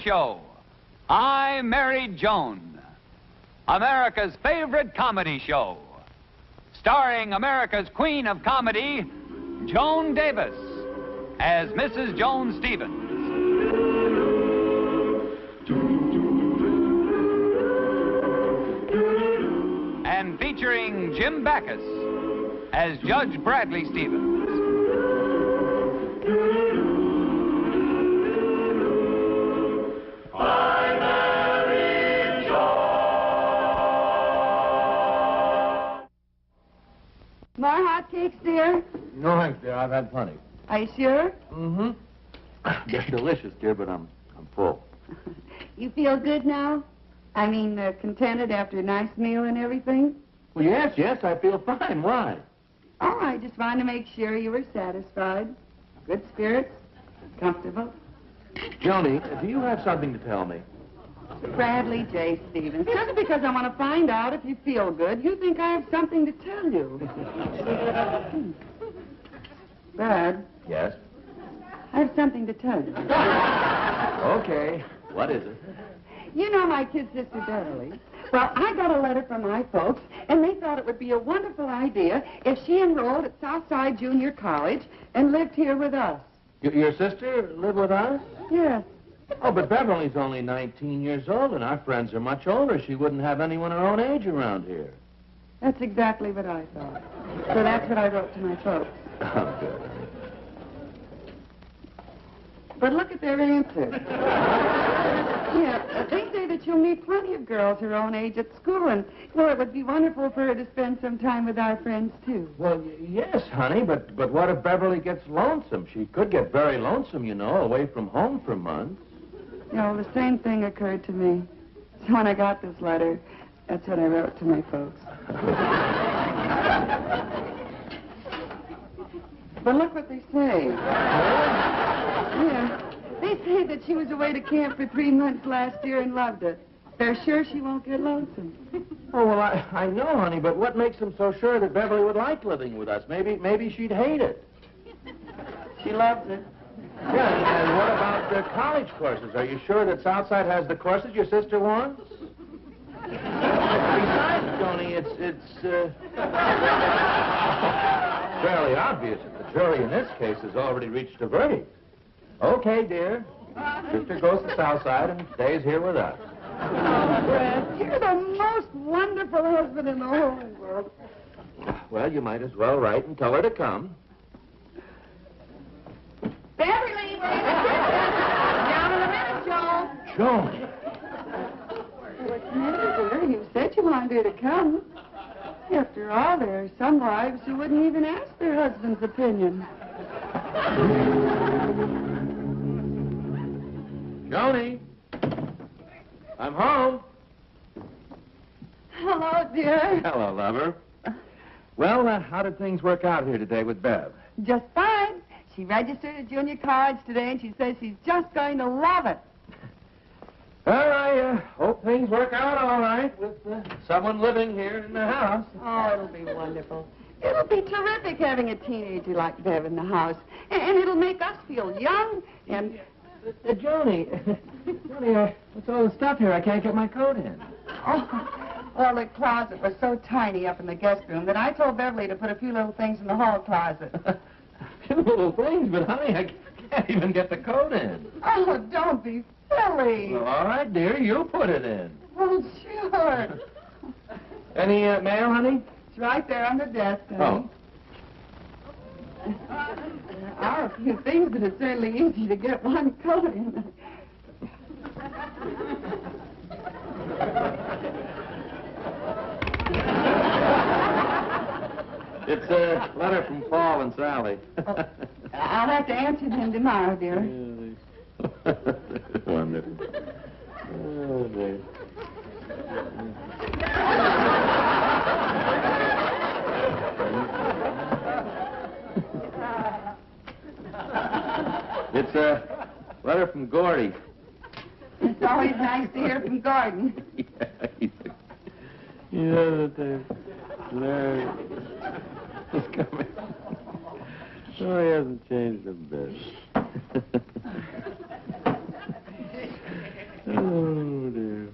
show. I Married Joan, America's favorite comedy show, starring America's queen of comedy, Joan Davis, as Mrs. Joan Stevens. And featuring Jim Backus as Judge Bradley Stevens. I Married Joan. More hotcakes, dear? No, thanks, dear. I've had plenty. Are you sure? Mm-hmm. They're delicious, dear, but I'm full. You feel good now? I mean, contented after a nice meal and everything? Well, yes, I feel fine. Why? Oh, I just wanted to make sure you were satisfied. Good spirits, comfortable. Joni, do you have something to tell me? Bradley J. Stevens. Just because I want to find out if you feel good, you think I have something to tell you. Brad. Yes? I have something to tell you. Okay. What is it? You know my kid sister, Beverly. Well, I got a letter from my folks, and they thought it would be a wonderful idea if she enrolled at Southside Junior College and lived here with us. Your sister live with us? Yes. Oh, but Beverly's only 19 years old, and our friends are much older. She wouldn't have anyone her own age around here. That's exactly what I thought. So that's what I wrote to my folks. Oh, good. But look at their answer. Yeah, they say that you'll meet plenty of girls her own age at school, and, well, it would be wonderful for her to spend some time with our friends, too. Well, yes, honey, but what if Beverly gets lonesome? She could get very lonesome, you know, away from home for months. You know, the same thing occurred to me. So when I got this letter, that's what I wrote to my folks. But look what they say. Yeah. They say that she was away to camp for 3 months last year and loved it. They're sure she won't get lonesome. Oh, well, I know, honey, but what makes them so sure that Beverly would like living with us? Maybe she'd hate it. She loves it. Yeah, and what about the college courses? Are you sure that Southside has the courses your sister wants? Besides, Tony, it's fairly obvious that the jury in this case has already reached a verdict. Okay, dear. Sister goes to Southside and stays here with us. Oh, Brad, you're the most wonderful husband in the whole world. Well, you might as well write and tell her to come. Beverly, down in a minute, Joan. Joan! What's the matter, dear? You said you wanted her to come. After all, there are some wives who wouldn't even ask their husband's opinion. Joni! I'm home. Hello, dear. Hello, lover. Well, how did things work out here today with Bev? Just fine. She registered at junior college today, and she says she's just going to love it. Well, I hope things work out all right with someone living here in the house. Oh, it'll be wonderful. It'll be terrific having a teenager like Bev in the house. And it'll make us feel young and... Joni, what's all the stuff here? I can't get my coat in. Oh, well, the closet was so tiny up in the guest room that I told Beverly to put a few little things in the hall closet. A few little things, but honey, I can't even get the coat in. Oh, don't be silly. Well, all right, dear, you put it in. Oh, sure. Any mail, honey? It's right there on the desk, honey. Oh. There are a few things, but it's certainly easy to get one coat in. It's a letter from Paul and Sally. I'll have to answer them tomorrow, dear. Wonderful. Oh, dear. It's a letter from Gordy. It's always nice to hear from Gordon. He's coming. Oh, he hasn't changed a bit. Oh, dear.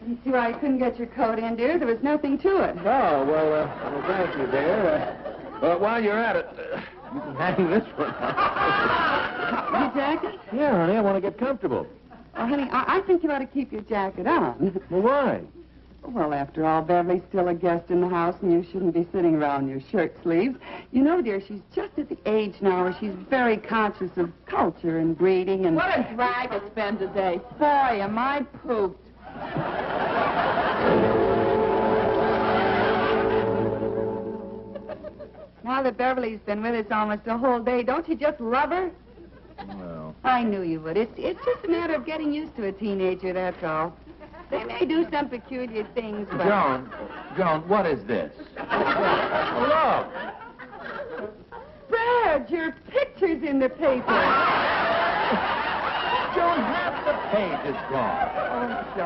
You see why I couldn't get your coat in, dear? There was nothing to it. Oh, well, thank you, dear. But while you're at it, you can hang this one. Your jacket? Yeah, honey, I want to get comfortable. Oh, honey, I think you ought to keep your jacket on. Well, why? Well, after all, Beverly's still a guest in the house, and you shouldn't be sitting around your shirt sleeves. You know, dear, she's just at the age now where she's very conscious of culture and breeding and... What a drag it's been today. Boy, am I pooped. Now that Beverly's been with us almost the whole day, don't you just love her? Well... I knew you would. It's just a matter of getting used to a teenager, that's all. They may do some peculiar things, but... Joan, what is this? Look! Brad, your picture's in the paper. Joan, half the page is gone. Oh, so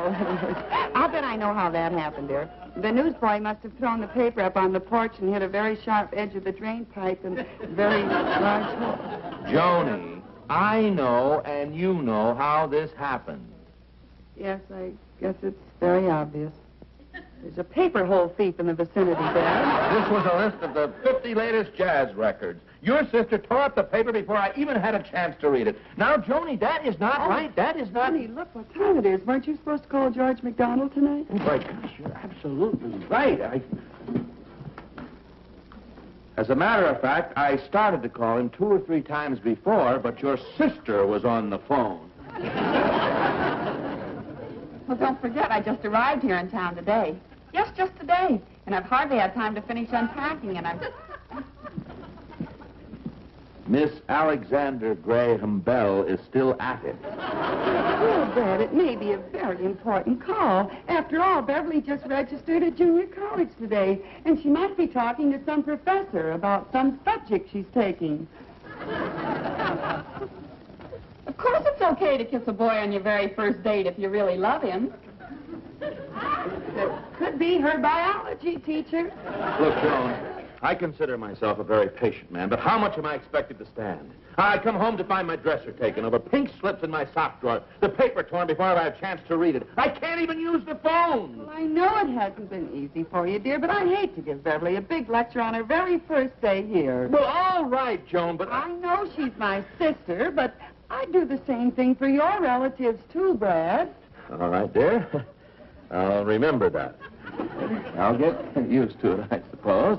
I'll bet I know how that happened, dear. The newsboy must have thrown the paper up on the porch and hit a very sharp edge of the drain pipe and very large hole. Joni, I know and you know how this happened. Yes, I guess it's very obvious. There's a paper hole thief in the vicinity, Dad. This was a list of the 50 latest jazz records. Your sister tore up the paper before I even had a chance to read it. Now, Joni, that is not right. That is not... Honey, look what time it is. Weren't you supposed to call George McDonald tonight? Oh, my gosh, you're absolutely right. As a matter of fact, I started to call him 2 or 3 times before, but your sister was on the phone. Well, don't forget, I just arrived here in town today. Yes, just today. And I've hardly had time to finish unpacking, and I'm... Miss Alexander Graham Bell is still at it. Well, Brad, it may be a very important call. After all, Beverly just registered at junior college today, and she must be talking to some professor about some subject she's taking. Of course it's okay to kiss a boy on your very first date if you really love him. It could be her biology teacher. Look, Joan, I consider myself a very patient man, but how much am I expected to stand? I come home to find my dresser taken over, pink slips in my sock drawer, the paper torn before I have a chance to read it. I can't even use the phone. Well, I know it hasn't been easy for you, dear, but I hate to give Beverly a big lecture on her very first day here. Well, all right, Joan, but... I know she's my sister, but I'd do the same thing for your relatives, too, Brad. All right, dear. I'll remember that. I'll get used to it, I suppose.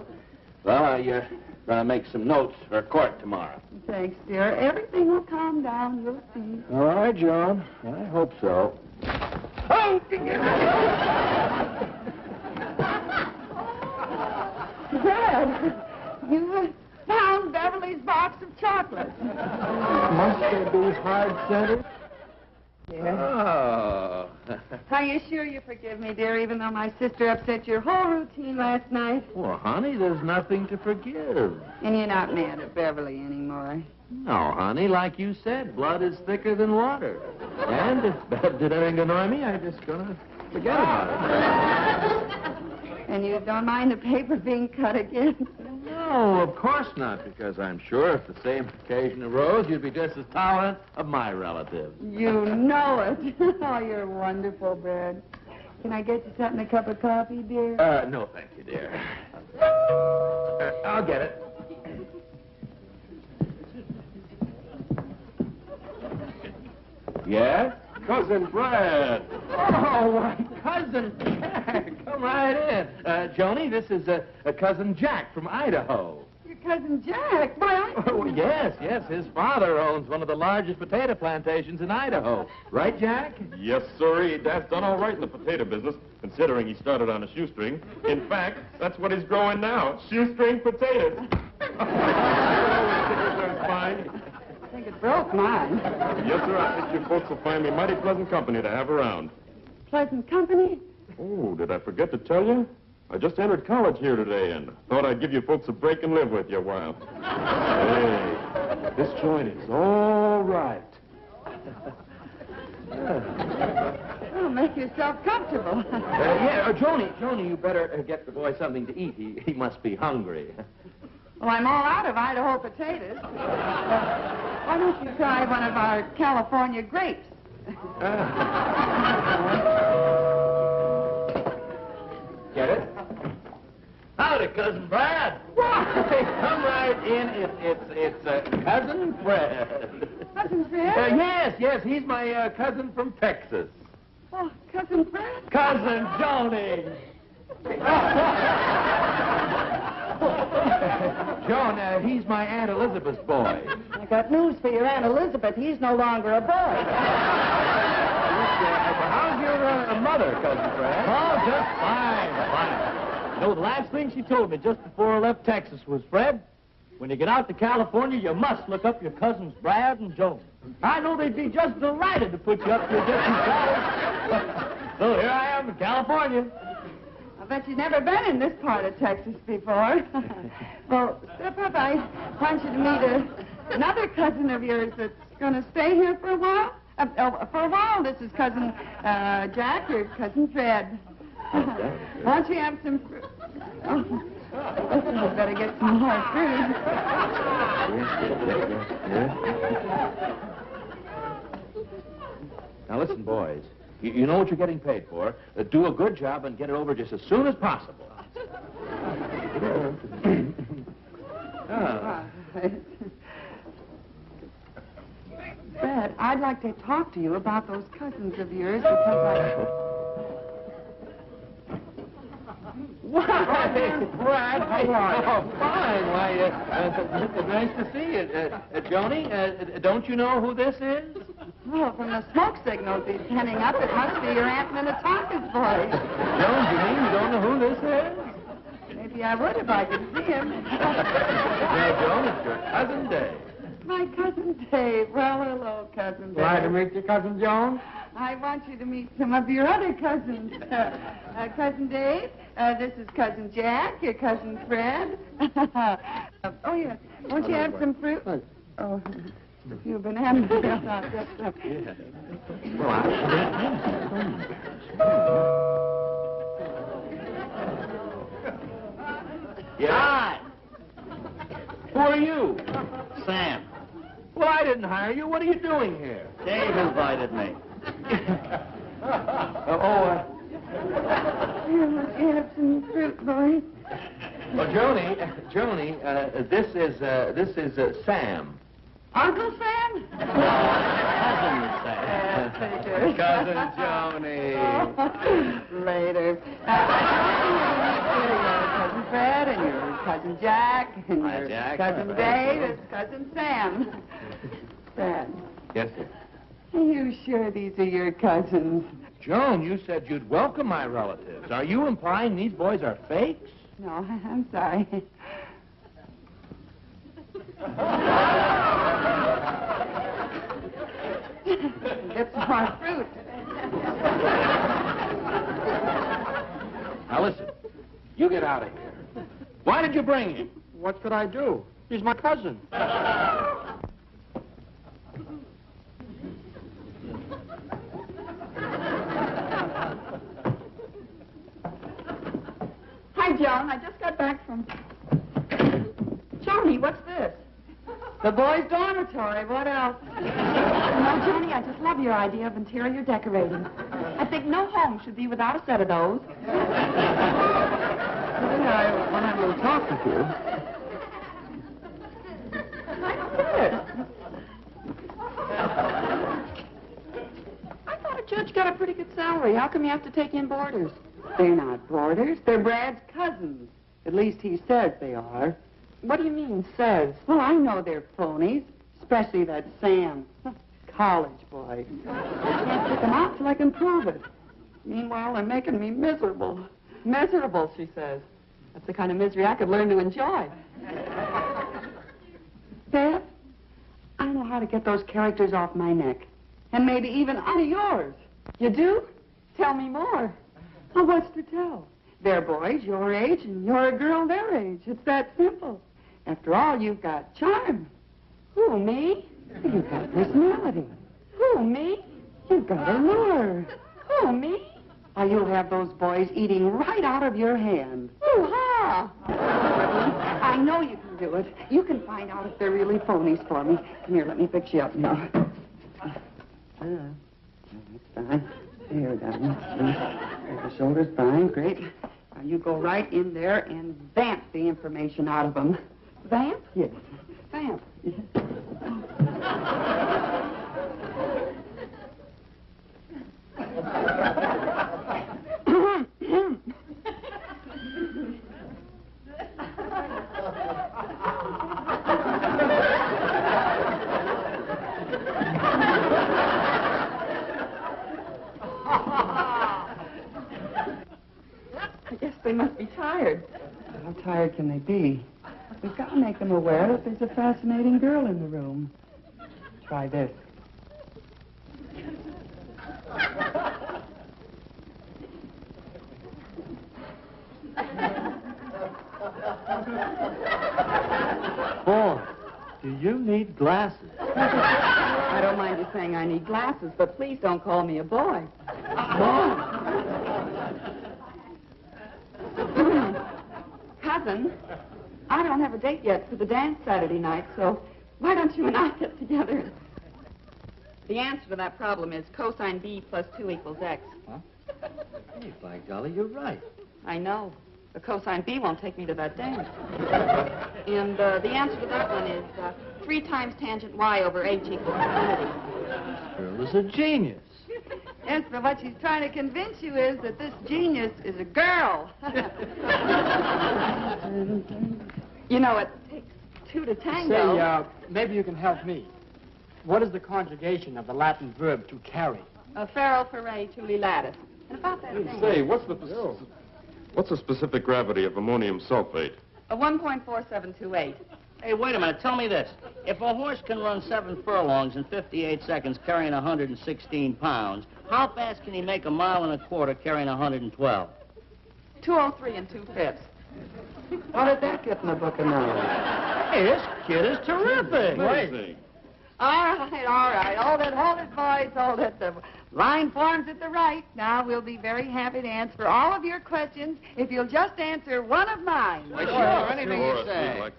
Well, you're going to make some notes for court tomorrow. Thanks, dear. Everything will calm down. You'll see. All right, Joan. I hope so. Oh! Brad, you found Beverly's box of chocolates. Must they be hard-centered? Yeah. Oh. Are you sure you forgive me, dear, even though my sister upset your whole routine last night? Well, honey, there's nothing to forgive. And you're not mad at Beverly anymore? No, honey, like you said, blood is thicker than water. And if Bev did anything to annoy me, I'm just going to forget about it. And you don't mind the paper being cut again? No, of course not, because I'm sure if the same occasion arose, you'd be just as tolerant of my relatives. You know it. Oh, you're wonderful, Brad. Can I get you something, a cup of coffee, dear? No, thank you, dear. I'll get it. Yes? Cousin Brad. Oh, why, Cousin Jack. Come right in. Joni, this is Cousin Jack from Idaho. Your cousin Jack? Why, Oh, yes. His father owns one of the largest potato plantations in Idaho. Right, Jack? Yes, sirree. Dad's done all right in the potato business, considering he started on a shoestring. In fact, that's what he's growing now, shoestring potatoes. Fine. I think it broke mine. Yes, sir. I think you folks will find me mighty pleasant company to have around. Pleasant company? Oh, did I forget to tell you? I just entered college here today and thought I'd give you folks a break and live with you a while. Hey, this joint is all right. Oh, make yourself comfortable. Joni, you better get the boy something to eat. He must be hungry. Well, I'm all out of Idaho potatoes. Why don't you try one of our California grapes? Get it? Howdy, Cousin Brad. Why? Come right in. It's Cousin Fred. Cousin Fred? Yes, he's my cousin from Texas. Oh, Cousin Fred? Cousin Joni. Joan, he's my Aunt Elizabeth's boy. I got news for your Aunt Elizabeth. He's no longer a boy. How's your mother, Cousin Fred? Oh, just fine. You know, the last thing she told me just before I left Texas was, Fred, when you get out to California, you must look up your cousins Brad and Joan. I know they'd be just delighted to put you up to a different college. So here I am in California. I bet you've never been in this part of Texas before. Well, step up. I want you to meet another cousin of yours that's going to stay here for a while. For a while, this is Cousin Jack, your Cousin Fred. Why don't you have some fruit? Oh, I better get some more fruit. Now listen, boys. You know what you're getting paid for. Do a good job and get it over just as soon as possible. Fred, I'd like to talk to you about those cousins of yours because Why, Brad, how are you? Oh, fine. Why, nice to see you. Joni, don't you know who this is? well, from the smoke signals he's sending up, it must be your Aunt Minnetonka's boy. Joan, you mean you don't know who this is? Maybe I would if I could see him. Now, Joan, it's your cousin Dave. My cousin Dave. Well, hello, Cousin Dave. Glad to meet you, Cousin Joan. I want you to meet some of your other cousins. Cousin Dave, this is Cousin Jack, your Cousin Fred. Oh, yeah. Won't you have some fruit? Oh, a few bananas. Yeah? Hi. Who are you? Sam. Well, I didn't hire you. What are you doing here? Dave invited me. Here, won't you have some fruit, boy? Well, Joni, this is Sam. Uncle Sam? Cousin Sam. Cousin Joni. Later. Your Cousin Fred and your Cousin Jack and Hi, your Jack. Cousin Dave and Cousin Sam. Fred, Yes, sir. are you sure these are your cousins? Joan, you said you'd welcome my relatives. Are you implying these boys are fakes? No, I'm sorry. Get some more fruit. Now listen, you get out of here. Why did you bring him? What could I do? He's my cousin. Hi, Joan. I just got back from... Joni, what's this? The boys' dormitory. What else? No, Joni, I just love your idea of interior decorating. I think no home should be without a set of those. When I'm going to talk with you. I thought a judge got a pretty good salary. How come you have to take in boarders? They're not boarders. They're Brad's cousins. At least he says they are. What do you mean, says? Well, I know they're phonies, especially that Sam. College boy. I can't pick them out till I can prove it. Meanwhile, they're making me miserable. Miserable, she says. That's the kind of misery I could learn to enjoy. Beth, I know how to get those characters off my neck. And maybe even out of yours. You do? Tell me more. Well, what's to tell? They're boys your age, and you're a girl their age. It's that simple. After all, you've got charm. Who, me? You've got personality. Who, me? You've got allure. Oh, me? You'll have those boys eating right out of your hand. Hoo-ha! I know you can do it. You can find out if they're really phonies for me. Come here, let me fix you up now. That's fine. There, darling. The shoulder's fine. Great. Now, you go right in there and vamp the information out of them. Vamp? Yes. Vamp. I guess they must be tired. How tired can they be? We've got to make them aware that there's a fascinating girl in the room. Try this. Boy, do you need glasses? I don't mind you saying I need glasses, but please don't call me a boy. Cousin, I don't have a date yet for the dance Saturday night, so why don't you and I get together? The answer to that problem is cosine B plus 2 equals X. Huh? Hey, by golly, you're right. I know. The cosine B won't take me to that dance. And the answer to that one is 3 times tangent Y over H equals infinity. This girl is a genius. Yes, but what she's trying to convince you is that this genius is a girl. You know, it takes 2 to tango. Say, maybe you can help me. What is the conjugation of the Latin verb to carry? Ferro, ferre, tuli, lattice. And about that thing. Say, what's the specific gravity of ammonium sulfate? 1.4728. Hey, wait a minute. Tell me this. If a horse can run 7 furlongs in 58 seconds carrying 116 pounds, how fast can he make 1.25 miles carrying 112? 203 and 2/5. How did that get in the book of knowledge? Hey, this kid is terrific. Amazing. All right. Hold it, boys, hold it. The line forms at the right. Now, we'll be very happy to answer all of your questions if you'll just answer one of mine. Sure, anything you say.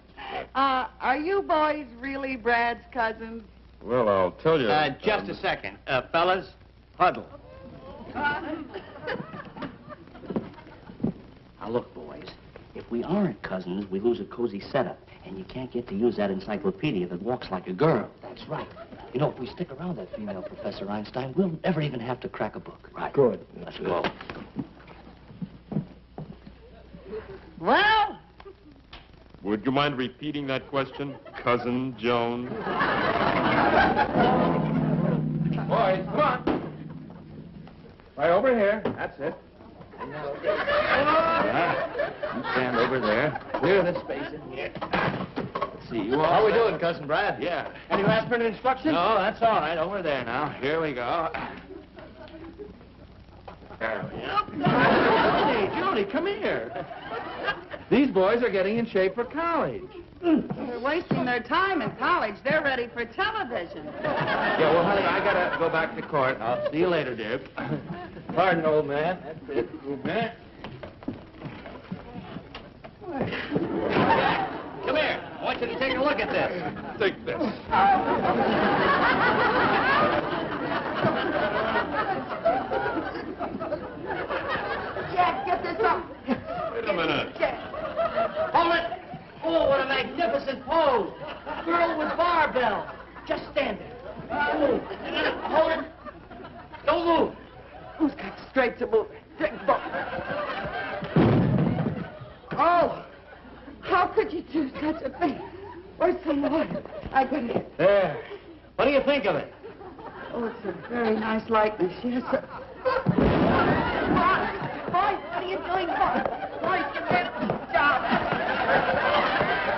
Are you boys really Brad's cousins? Well, I'll tell you. Just a second. Fellas, huddle. Now, look, boys. If we aren't cousins, we lose a cozy setup. And you can't get to use that encyclopedia that walks like a girl. That's right. You know, if we stick around that female Professor Einstein, we'll never even have to crack a book. Right. Good. Let's go. Well, Would you mind repeating that question, Cousin Joan? Boys, come on. Right over here. That's it. You stand over there. Clear the space in here. Let's see, you all... How we doing, Cousin Brad? Yeah. Any last-minute instructions? No, that's all right. Over there now. Here we go. There we go. Hey, Jody, come here. These boys are getting in shape for college. they're wasting their time in college. They're ready for television. Yeah, well, honey, I gotta go back to court. I'll see you later, dear. Pardon, old man. That's it. Old man. Come here. I want you to take a look at this. Take this. Jack, get this up. Wait a minute. Hold it! Oh, what a magnificent pose! Girl with barbell. Just stand there. Hold it. Don't move. Who's got straight to move? Oh, how could you do such a thing? Where's some water? I got it. There. What do you think of it? Oh, it's a very nice likeness. Yes, sir. Boy, what are you doing, boy? Boy, get that job.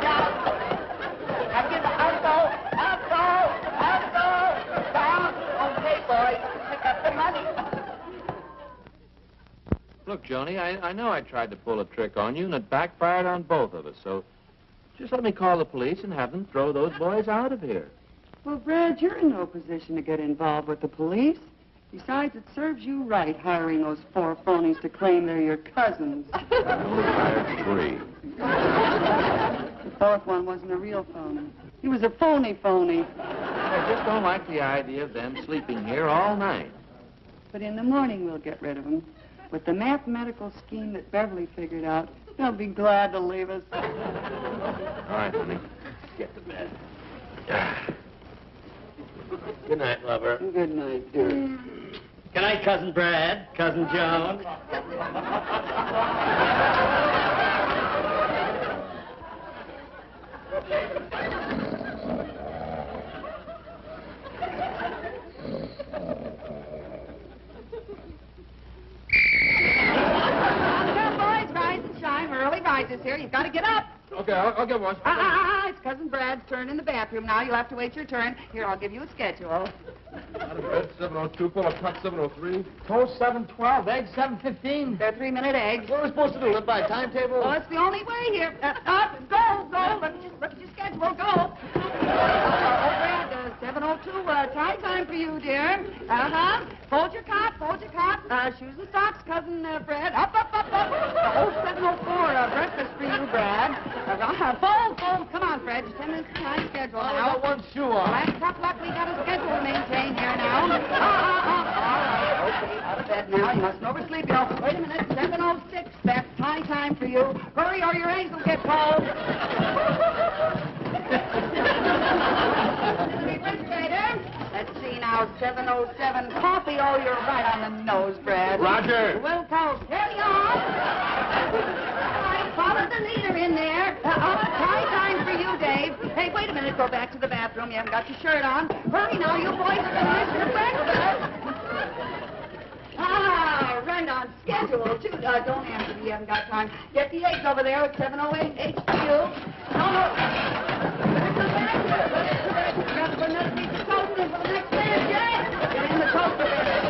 Down. Now give it up, down. Okay, boy, pick up the money. Look, Joni, I know I tried to pull a trick on you, and it backfired on both of us, so just let me call the police and have them throw those boys out of here. Well, Brad, you're in no position to get involved with the police. Besides, it serves you right hiring those 4 phonies to claim they're your cousins. I only hired 3. The 4th one wasn't a real phony. He was a phony. I just don't like the idea of them sleeping here all night. But in the morning, we'll get rid of them. With the mathematical scheme that Beverly figured out, they'll be glad to leave us. All right, honey. Get to bed. Good night, lover. Good night, dear. Good night, Cousin Brad, Cousin Joan. Early rises here. You've got to get up. Okay, I'll get one. It's Cousin Brad's turn in the bathroom now. You'll have to wait your turn. Here, I'll give you a schedule. Out of bed, 7:02, full of cut, 7:03. Toast 7:12, eggs 7:15. They're 3-minute eggs. What are we supposed to do, live by a timetable? Well, it's the only way here. Go. Look at your schedule. Go. Brad, 7:02, tie time for you, dear. Fold your cot. Shoes and socks, Cousin Fred. Up. 7:04, breakfast for you, Brad. Fold. Come on, Fred. Just 10 minutes time schedule now. I got one shoe on. That's tough luck. We got a schedule to maintain here now. All right. Okay, out of bed now. You mustn't oversleep, you know. Wait a minute. 7:06. That's tie time for you. Hurry or your eggs will get cold. Refrigerator. Let's see now. 7:07. Coffee. Oh, you're right on the nose, Brad. Roger. Will toast. Carry on. All right. Follow the leader in there. Tie time for you, Dave. Hey, wait a minute. Go back to the bathroom. You haven't got your shirt on. Hurry now. You boys are going to miss your breakfast. Right on schedule, too. Don't answer me. You haven't got time. Get the eggs over there at 7:08. Eggs for you. No. Better come back here. Grab another piece of toast in for the next man, Jay. Get in the toaster there.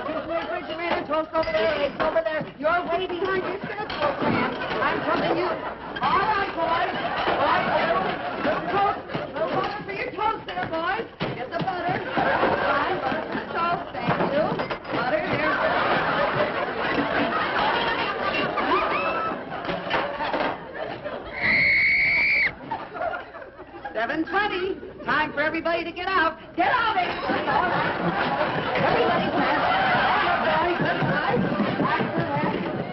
Use the refrigerator. Toast over there. Eggs over there. You're way behind your schedule, man. I'm telling you. All right, boys. Little toast. Little butter for your toast there, boys. Get the butter. Fine, butter for the toast. Thank you. Butter here. 7:20. Time for everybody to get out. Get out, everybody. All right. Everybody, man. Good night.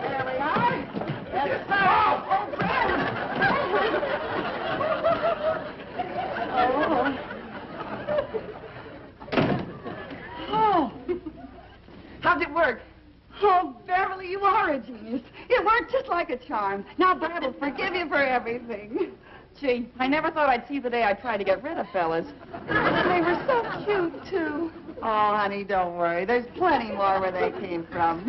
There we are. That's Brad. Oh. How'd it work? Oh, Beverly, you are a genius. It worked just like a charm. Now Brad will forgive you for everything. Gee, I never thought I'd see the day I'd try to get rid of fellas. They were so cute, too. Oh, honey, don't worry. There's plenty more where they came from.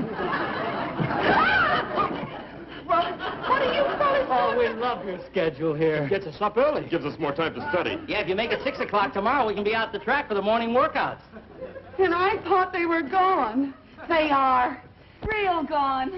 Well, what are you fellas doing? Oh, we love your schedule here. Gets us up early. Gives us more time to study. Yeah, if you make it 6 o'clock tomorrow, we can be out the track for the morning workouts. And I thought they were gone. They are. Real gone.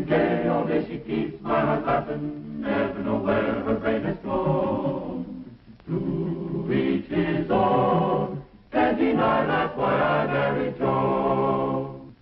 Gay, all day she keeps my heart laughing, never know where her brain has gone. To each his own, can't deny that's why I married Joan.